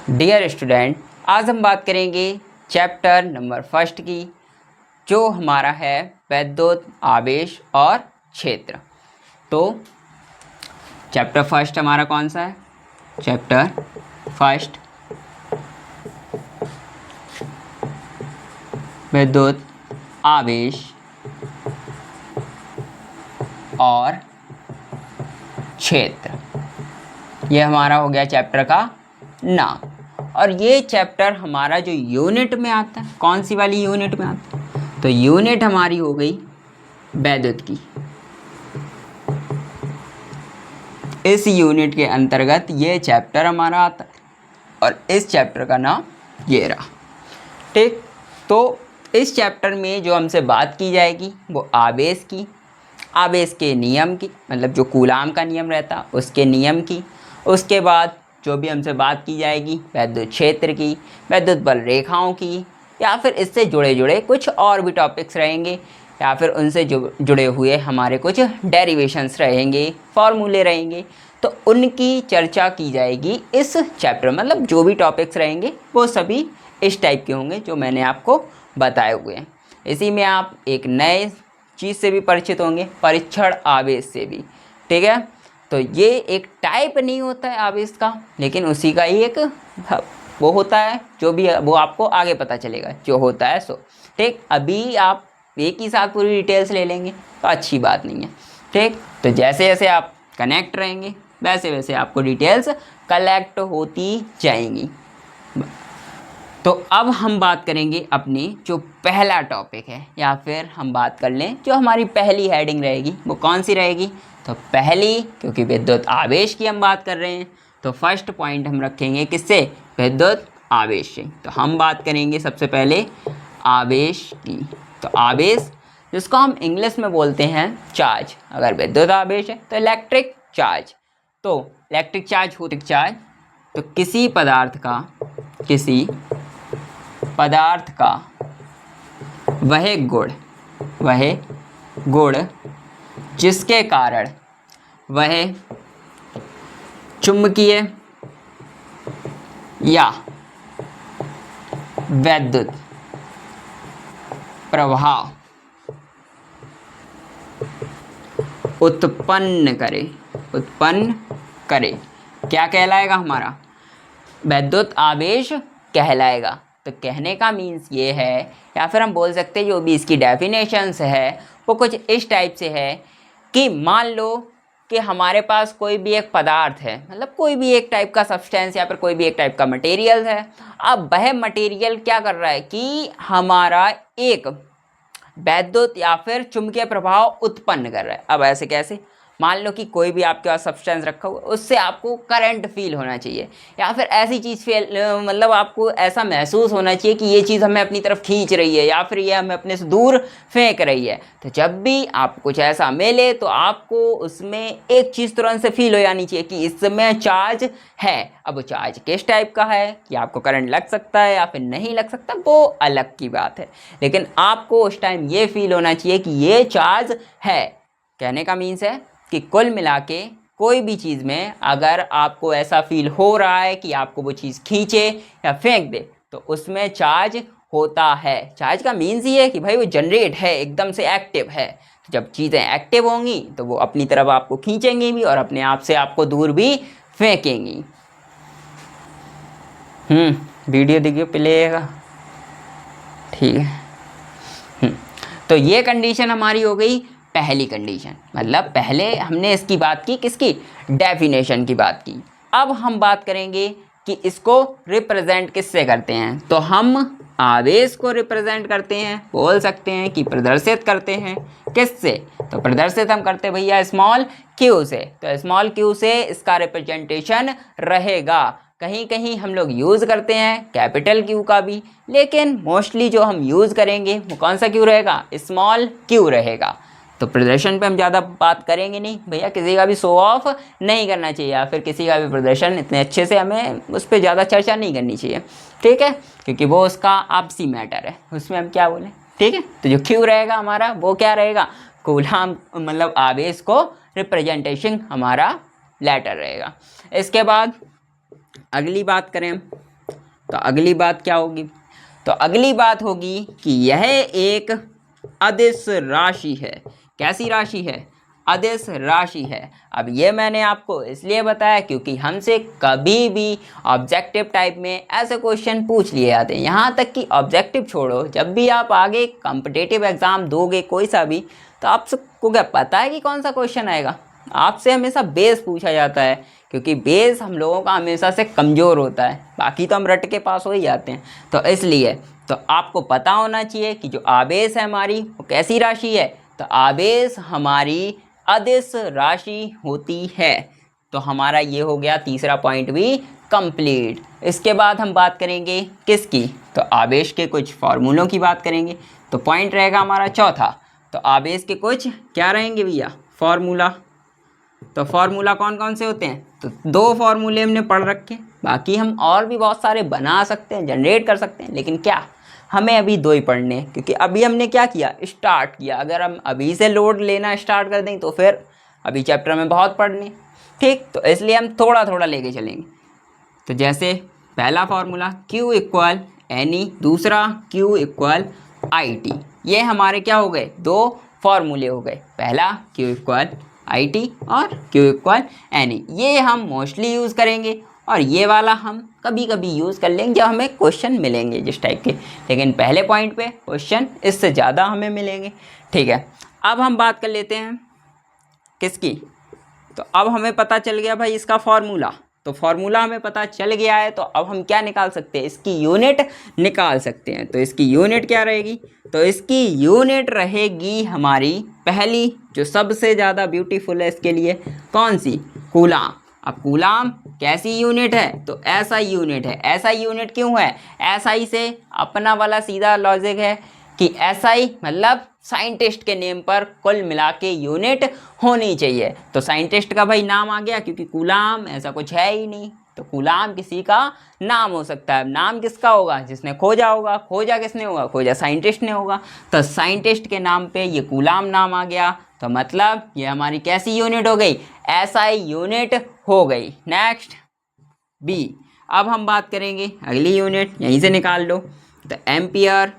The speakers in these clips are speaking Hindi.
डियर स्टूडेंट, आज हम बात करेंगे चैप्टर नंबर फर्स्ट की, जो हमारा है वैद्युत आवेश और क्षेत्र। तो चैप्टर फर्स्ट हमारा कौन सा है? चैप्टर फर्स्ट वैद्युत आवेश और क्षेत्र, ये हमारा हो गया चैप्टर का नाम। और ये चैप्टर हमारा जो यूनिट में आता है, कौन सी वाली यूनिट में आता है? तो यूनिट हमारी हो गई वैद्युत की। इस यूनिट के अंतर्गत ये चैप्टर हमारा आता है और इस चैप्टर का नाम ये रहा। ठीक, तो इस चैप्टर में जो हमसे बात की जाएगी वो आवेश की, आवेश के नियम की, मतलब जो कूलाम का नियम रहता उसके नियम की। उसके बाद जो भी हमसे बात की जाएगी वैद्युत क्षेत्र की, वैद्युत बल रेखाओं की, या फिर इससे जुड़े कुछ और भी टॉपिक्स रहेंगे, या फिर उनसे जुड़े हुए हमारे कुछ डेरिवेशंस रहेंगे, फॉर्मूले रहेंगे, तो उनकी चर्चा की जाएगी इस चैप्टर। मतलब जो भी टॉपिक्स रहेंगे वो सभी इस टाइप के होंगे जो मैंने आपको बताए हुए हैं। इसी में आप एक नए चीज़ से भी परिचित होंगे, परीक्षण आवेश से भी। ठीक है, तो ये एक टाइप नहीं होता है आवेश का, लेकिन उसी का ही एक वो होता है, जो भी वो आपको आगे पता चलेगा जो होता है सो। ठीक, अभी आप एक ही साथ पूरी डिटेल्स ले लेंगे तो अच्छी बात नहीं है। ठीक, तो जैसे जैसे आप कनेक्ट रहेंगे वैसे वैसे आपको डिटेल्स कलेक्ट होती जाएंगी। तो अब हम बात करेंगे अपनी जो पहला टॉपिक है, या फिर हम बात कर लें जो हमारी पहली हेडिंग रहेगी वो कौन सी रहेगी? तो पहली, क्योंकि विद्युत आवेश की हम बात कर रहे हैं तो फर्स्ट पॉइंट हम रखेंगे किससे? विद्युत आवेश से। तो हम बात करेंगे सबसे पहले आवेश की। तो आवेश, जिसको हम इंग्लिश में बोलते हैं चार्ज। अगर विद्युत आवेश है तो इलेक्ट्रिक चार्ज। तो इलेक्ट्रिक चार्ज होती चार्ज, तो किसी पदार्थ का वह गुण जिसके कारण वह चुंबकीय या वैद्युत प्रभाव उत्पन्न करे क्या कहलाएगा? हमारा वैद्युत आवेश कहलाएगा। तो कहने का मीन्स ये है, या फिर हम बोल सकते हैं जो भी इसकी डेफिनेशंस है वो कुछ इस टाइप से है कि मान लो कि हमारे पास कोई भी एक पदार्थ है, मतलब कोई भी एक टाइप का सब्सटेंस या फिर कोई भी एक टाइप का मटेरियल है। अब वह मटेरियल क्या कर रहा है कि हमारा एक वैद्युत या फिर चुंबकीय प्रभाव उत्पन्न कर रहा है। अब ऐसे कैसे? मान लो कि कोई भी आपके पास सब्सटेंस रखा हुआ, उससे आपको करंट फील होना चाहिए, या फिर ऐसी चीज़ फील, मतलब आपको ऐसा महसूस होना चाहिए कि ये चीज़ हमें अपनी तरफ खींच रही है या फिर ये हमें अपने से दूर फेंक रही है। तो जब भी आपको कुछ ऐसा मिले तो आपको उसमें एक चीज़ तुरंत से फील हो जानी चाहिए कि इसमें चार्ज है। अब वो चार्ज किस टाइप का है कि आपको करंट लग सकता है या फिर नहीं लग सकता, वो अलग की बात है, लेकिन आपको उस टाइम ये फील होना चाहिए कि ये चार्ज है। कहने का मीन्स है कि कुल मिला के कोई भी चीज़ में अगर आपको ऐसा फील हो रहा है कि आपको वो चीज़ खींचे या फेंक दे तो उसमें चार्ज होता है। चार्ज का मीन्स ये है कि भाई वो जनरेट है, एकदम से एक्टिव है। तो जब चीज़ें एक्टिव होंगी तो वो अपनी तरफ आपको खींचेंगी भी और अपने आप से आपको दूर भी फेंकेंगी। वीडियो देखिए प्लेगा, ठीक है। तो ये कंडीशन हमारी हो गई पहली कंडीशन, मतलब पहले हमने इसकी बात की, किसकी? डेफिनेशन की बात की। अब हम बात करेंगे कि इसको रिप्रेजेंट किससे करते हैं। तो हम आवेश को रिप्रेजेंट करते हैं, बोल सकते हैं कि प्रदर्शित करते हैं किससे? तो प्रदर्शित हम करते हैं भैया स्मॉल क्यू से। तो स्मॉल क्यू से इसका रिप्रेजेंटेशन रहेगा। कहीं कहीं हम लोग यूज़ करते हैं कैपिटल क्यू का भी, लेकिन मोस्टली जो हम यूज़ करेंगे वो कौन सा क्यू रहेगा? स्मॉल क्यू रहेगा। तो प्रदर्शन पे हम ज़्यादा बात करेंगे नहीं भैया, किसी का भी शो ऑफ नहीं करना चाहिए, या फिर किसी का भी प्रदर्शन इतने अच्छे से हमें उस पर ज़्यादा चर्चा नहीं करनी चाहिए। ठीक है, क्योंकि वो उसका आपसी मैटर है, उसमें हम क्या बोलें। ठीक है, तो जो क्यू रहेगा हमारा वो क्या रहेगा? कूलाम, मतलब आवेश को रिप्रेजेंटेशन हमारा लेटर रहेगा। इसके बाद अगली बात करें तो अगली बात क्या होगी? तो अगली बात होगी कि यह एक अदिश राशि है। कैसी राशि है? अदिश राशि है। अब ये मैंने आपको इसलिए बताया क्योंकि हमसे कभी भी ऑब्जेक्टिव टाइप में ऐसे क्वेश्चन पूछ लिए जाते हैं। यहाँ तक कि ऑब्जेक्टिव छोड़ो, जब भी आप आगे कॉम्पिटिटिव एग्ज़ाम दोगे कोई सा भी, तो आपको क्या पता है कि कौन सा क्वेश्चन आएगा? आपसे हमेशा बेस पूछा जाता है, क्योंकि बेस हम लोगों का हमेशा से कमज़ोर होता है, बाकी तो हम रट के पास हो ही जाते हैं। तो इसलिए तो आपको पता होना चाहिए कि जो आवेश है हमारी वो कैसी राशि है। तो आवेश हमारी अदिश राशि होती है। तो हमारा ये हो गया तीसरा पॉइंट भी कंप्लीट। इसके बाद हम बात करेंगे किसकी? तो आवेश के कुछ फार्मूलों की बात करेंगे। तो पॉइंट रहेगा हमारा चौथा। तो आवेश के कुछ क्या रहेंगे भैया? फार्मूला। तो फार्मूला कौन कौन से होते हैं? तो 2 फार्मूले हमने पढ़ रखे, बाकी हम और भी बहुत सारे बना सकते हैं, जनरेट कर सकते हैं, लेकिन क्या हमें अभी 2 ही पढ़ने हैं, क्योंकि अभी हमने क्या किया? स्टार्ट किया। अगर हम अभी से लोड लेना स्टार्ट कर दें तो फिर अभी चैप्टर में बहुत पढ़ने, ठीक। तो इसलिए हम थोड़ा थोड़ा लेके चलेंगे। तो जैसे पहला फार्मूला Q इक्वल NE, दूसरा Q इक्वल IT। ये हमारे क्या हो गए? 2 फार्मूले हो गए। पहला Q इक्वल IT और Q इक्वल NE। ये हम मोस्टली यूज़ करेंगे और ये वाला हम कभी कभी यूज़ कर लेंगे जब हमें क्वेश्चन मिलेंगे जिस टाइप के, लेकिन पहले पॉइंट पे क्वेश्चन इससे ज़्यादा हमें मिलेंगे, ठीक है। अब हम बात कर लेते हैं किसकी? तो अब हमें पता चल गया भाई इसका फार्मूला। तो फार्मूला हमें पता चल गया है, तो अब हम क्या निकाल सकते हैं? इसकी यूनिट निकाल सकते हैं। तो इसकी यूनिट क्या रहेगी? तो इसकी यूनिट रहेगी हमारी पहली, जो सबसे ज़्यादा ब्यूटीफुल है इसके लिए, कौन सी? कूलाम। अब कूलाम कैसी यूनिट है? तो एसआई यूनिट है। एसआई यूनिट क्यों है? एसआई से अपना वाला सीधा लॉजिक है कि एसआई मतलब साइंटिस्ट के नेम पर कुल मिला के यूनिट होनी चाहिए। तो साइंटिस्ट का भाई नाम आ गया, क्योंकि कूलाम ऐसा कुछ है ही नहीं, तो कूलाम किसी का नाम हो सकता है। नाम किसका होगा? जिसने खोजा होगा। खोजा किसने होगा? खोजा साइंटिस्ट ने होगा। तो साइंटिस्ट के नाम पे ये कूलाम नाम आ गया, तो मतलब ये हमारी कैसी यूनिट हो गई? एसआई यूनिट हो गई। Next B. अब हम बात करेंगे अगली यूनिट, यहीं से निकाल लो। तो एम्पियर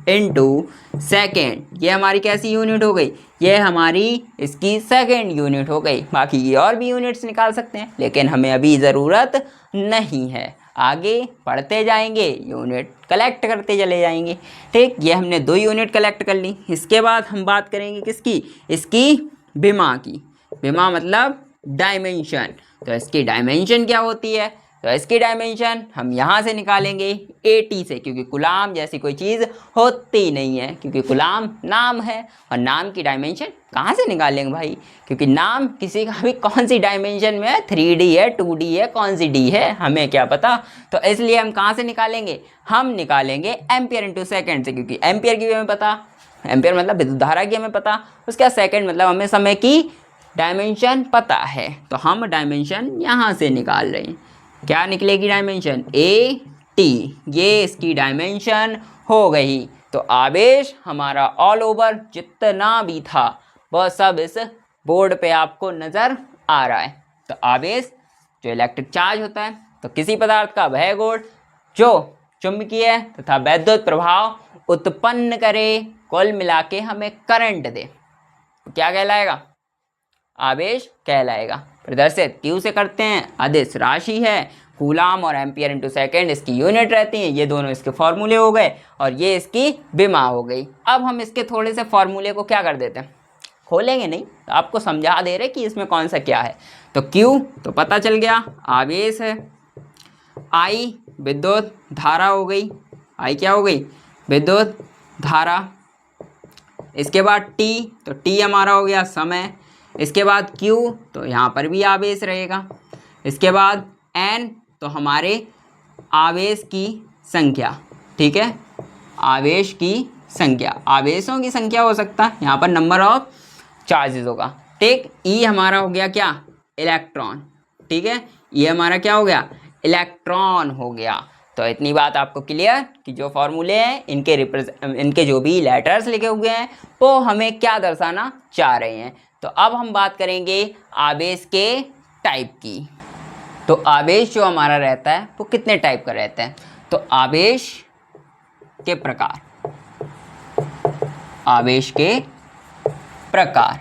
इनटू सेकेंड, ये हमारी कैसी यूनिट हो गई? ये हमारी इसकी सेकेंड यूनिट हो गई। बाकी ये और भी यूनिट्स निकाल सकते हैं, लेकिन हमें अभी ज़रूरत नहीं है। आगे पढ़ते जाएंगे, यूनिट कलेक्ट करते चले जाएंगे, ठीक। ये हमने 2 यूनिट कलेक्ट कर ली। इसके बाद हम बात करेंगे किसकी? इसकी विमा की। विमा मतलब डायमेंशन। तो इसकी डायमेंशन क्या होती है? तो इसकी डायमेंशन हम यहाँ से निकालेंगे 80 से, क्योंकि कूलाम जैसी कोई चीज़ होती नहीं है, क्योंकि कूलाम नाम है और नाम की डायमेंशन कहाँ से निकालेंगे भाई? क्योंकि नाम किसी का भी कौन सी डायमेंशन में है, 3D है, 2D है, कौन सी D है, हमें क्या पता। तो इसलिए हम कहाँ से निकालेंगे? हम निकालेंगे एम्पियर इंटू सेकेंड से, क्योंकि एम्पियर की भी हमें पता, एम्पियर मतलब विद्युत धारा की हमें पता, उसका सेकेंड मतलब हमें समय की डायमेंशन पता है। तो हम डायमेंशन यहाँ से निकाल रहे हैं। क्या निकलेगी डायमेंशन? AT। ये इसकी डायमेंशन हो गई। तो आवेश हमारा ऑल ओवर जितना भी था वह सब इस बोर्ड पे आपको नज़र आ रहा है। तो आवेश जो इलेक्ट्रिक चार्ज होता है, तो किसी पदार्थ का वह गुण जो चुंबकीय तथा वैद्युत प्रभाव उत्पन्न करे, कुल मिला के हमें करंट दे, क्या कहलाएगा? आवेश कहलाएगा। प्रदर्शित Q से करते हैं, अदिश राशि है, कूलाम और एम्पियर इंटू सेकेंड इसकी यूनिट रहती हैं। ये दोनों इसके फॉर्मूले हो गए और ये इसकी विमा हो गई। अब हम इसके थोड़े से फॉर्मूले को क्या कर देते हैं? खोलेंगे नहीं, तो आपको समझा दे रहे कि इसमें कौन सा क्या है। तो Q तो पता चल गया आवेश है, I विद्युत धारा हो गई, I क्या हो गई? विद्युत धारा। इसके बाद T, तो T हमारा हो गया समय। इसके बाद Q, तो यहाँ पर भी आवेश रहेगा। इसके बाद N, तो हमारे आवेश की संख्या, ठीक है, आवेश की संख्या, आवेशों की संख्या हो सकता है, यहाँ पर नंबर ऑफ चार्जेस होगा, ठीक। E हमारा हो गया क्या? इलेक्ट्रॉन, ठीक है, ये हमारा क्या हो गया? इलेक्ट्रॉन हो गया। तो इतनी बात आपको क्लियर कि जो फॉर्मूले हैं इनके जो भी लेटर्स लिखे हुए हैं वो हमें क्या दर्शाना चाह रहे हैं। तो अब हम बात करेंगे आवेश के टाइप की। तो आवेश जो हमारा रहता है वो कितने टाइप का रहता है? तो आवेश के प्रकार, आवेश के प्रकार,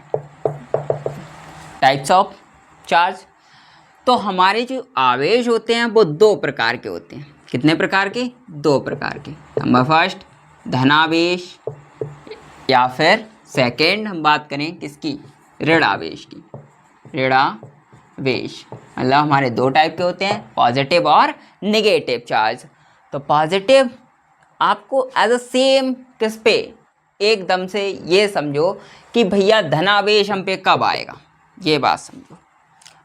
टाइप्स ऑफ चार्ज। तो हमारे जो आवेश होते हैं वो दो प्रकार के होते हैं। कितने प्रकार के? दो प्रकार के। नंबर फर्स्ट धनावेश, या फिर सेकेंड हम बात करें किसकी? ऋण आवेश की। ऋणावेश मतलब हमारे दो टाइप के होते हैं, पॉजिटिव और निगेटिव चार्ज। तो पॉजिटिव आपको एज अ सेम किस पे, एकदम से ये समझो कि भैया धनावेश हम पे कब आएगा, ये बात समझो।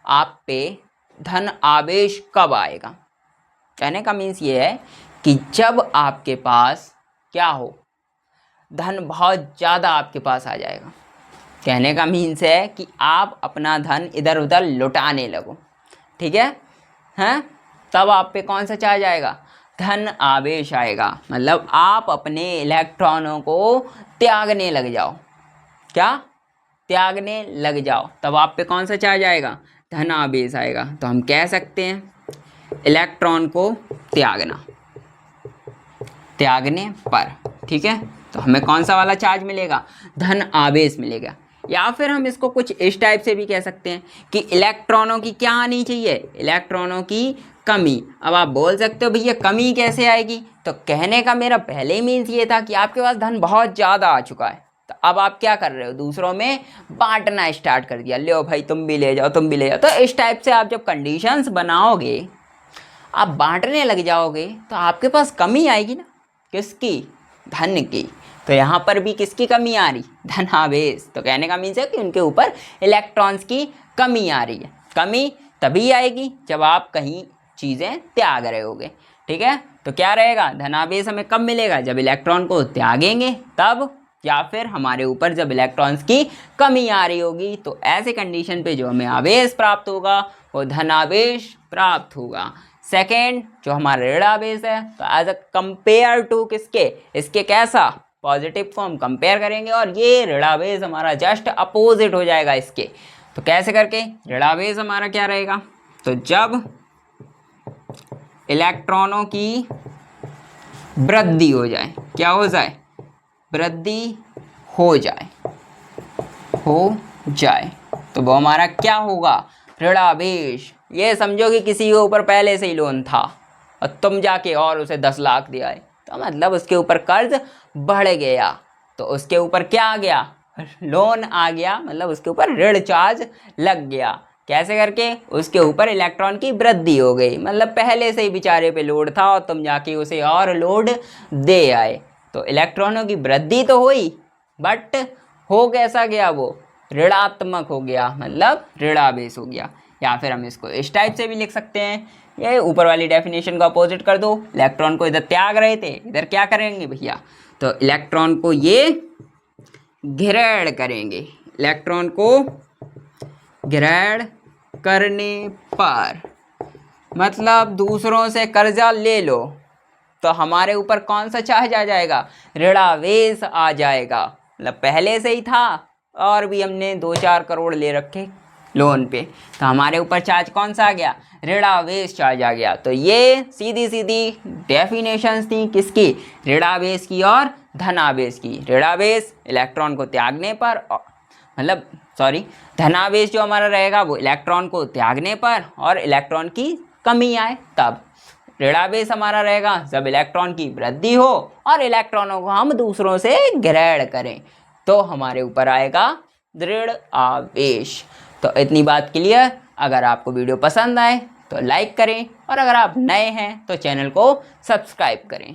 आप पे धन आवेश कब आएगा? कहने का मीन्स ये है कि जब आपके पास क्या हो, धन बहुत ज़्यादा आपके पास आ जाएगा। कहने का मीन्स है कि आप अपना धन इधर उधर लुटाने लगो, ठीक है? हैं? तब आप पे कौन सा चार्ज आएगा? धन आवेश आएगा। मतलब आप अपने इलेक्ट्रॉनों को त्यागने लग जाओ। क्या? त्यागने लग जाओ, तब आप पे कौन सा चार्ज आएगा? धन आवेश आएगा। तो हम कह सकते हैं इलेक्ट्रॉन को त्यागना, त्यागने पर, ठीक है? तो हमें कौन सा वाला चार्ज मिलेगा? धन आवेश मिलेगा। या फिर हम इसको कुछ इस टाइप से भी कह सकते हैं कि इलेक्ट्रॉनों की क्या आनी चाहिए? इलेक्ट्रॉनों की कमी। अब आप बोल सकते हो भैया कमी कैसे आएगी? तो कहने का मेरा पहले ही मीन्स ये था कि आपके पास धन बहुत ज़्यादा आ चुका है, तो अब आप क्या कर रहे हो? दूसरों में बांटना स्टार्ट कर दिया। लो भाई तुम भी ले जाओ, तुम भी ले जाओ। तो इस टाइप से आप जब कंडीशंस बनाओगे, आप बांटने लग जाओगे, तो आपके पास कमी आएगी ना। किसकी? धन की। तो यहाँ पर भी किसकी कमी आ रही? धनावेश। तो कहने का मीन्स है कि उनके ऊपर इलेक्ट्रॉन्स की कमी आ रही है। कमी तभी आएगी जब आप कहीं चीज़ें त्याग रहे होगे, ठीक है? तो क्या रहेगा? धनावेश हमें कब मिलेगा? जब इलेक्ट्रॉन को त्यागेंगे तब, या फिर हमारे ऊपर जब इलेक्ट्रॉन्स की कमी आ रही होगी। तो ऐसे कंडीशन पे जो हमें आवेश प्राप्त होगा वो धनावेश प्राप्त होगा। सेकेंड जो हमारा ऋण आवेश है, तो एज अ कंपेयर टू किसके? इसके कैसा? पॉजिटिव को हम कंपेयर करेंगे और ये ऋणावेश हमारा जस्ट अपोजिट हो जाएगा इसके। तो कैसे करके? ऋणावेश हमारा क्या रहेगा? तो जब इलेक्ट्रॉनों की वृद्धि हो जाए, क्या हो जाए? वृद्धि हो जाए, हो जाए, तो वो हमारा क्या होगा? ऋणावेश। ये समझो कि किसी के ऊपर पहले से ही लोन था और तुम जाके और उसे 10 लाख दिया है, तो मतलब उसके ऊपर कर्ज बढ़ गया, तो उसके ऊपर क्या आ गया? लोन आ गया, मतलब उसके ऊपर ऋण चार्ज लग गया। कैसे करके? उसके ऊपर इलेक्ट्रॉन की वृद्धि हो गई, मतलब पहले से ही बेचारे पे लोड था और तुम जाके उसे और लोड दे आए। तो इलेक्ट्रॉनों की वृद्धि तो हुई, बट हो कैसा गया? वो ऋणात्मक हो गया, मतलब ऋणावेश हो गया। या फिर हम इसको इस टाइप से भी लिख सकते हैं, ये ऊपर वाली डेफिनेशन को अपोजिट कर दो। इलेक्ट्रॉन को इधर त्याग रहे थे, इधर क्या करेंगे भैया? तो इलेक्ट्रॉन को ये ग्रहण करेंगे। इलेक्ट्रॉन को ग्रहण करने पर, मतलब दूसरों से कर्जा ले लो, तो हमारे ऊपर कौन सा चार्ज आ जाएगा? ऋणावेश आ जाएगा। मतलब पहले से ही था और भी हमने 2-4 करोड़ ले रखे लोन पे, तो हमारे ऊपर चार्ज कौन सा आ गया? ऋणावेश चार्ज आ गया। तो ये सीधी सीधी डेफिनेशंस थी किसकी? ऋणावेश की और धनावेश की। ऋणावेश इलेक्ट्रॉन को त्यागने पर, मतलब सॉरी, धनावेश जो हमारा रहेगा वो इलेक्ट्रॉन को त्यागने पर और इलेक्ट्रॉन की कमी आए तब। ऋणावेश हमारा रहेगा जब इलेक्ट्रॉन की वृद्धि हो और इलेक्ट्रॉनों को हम दूसरों से ग्रहण करें, तो हमारे ऊपर आएगा ऋण आवेश। तो इतनी बात क्लियर। अगर आपको वीडियो पसंद आए तो लाइक करें और अगर आप नए हैं तो चैनल को सब्सक्राइब करें।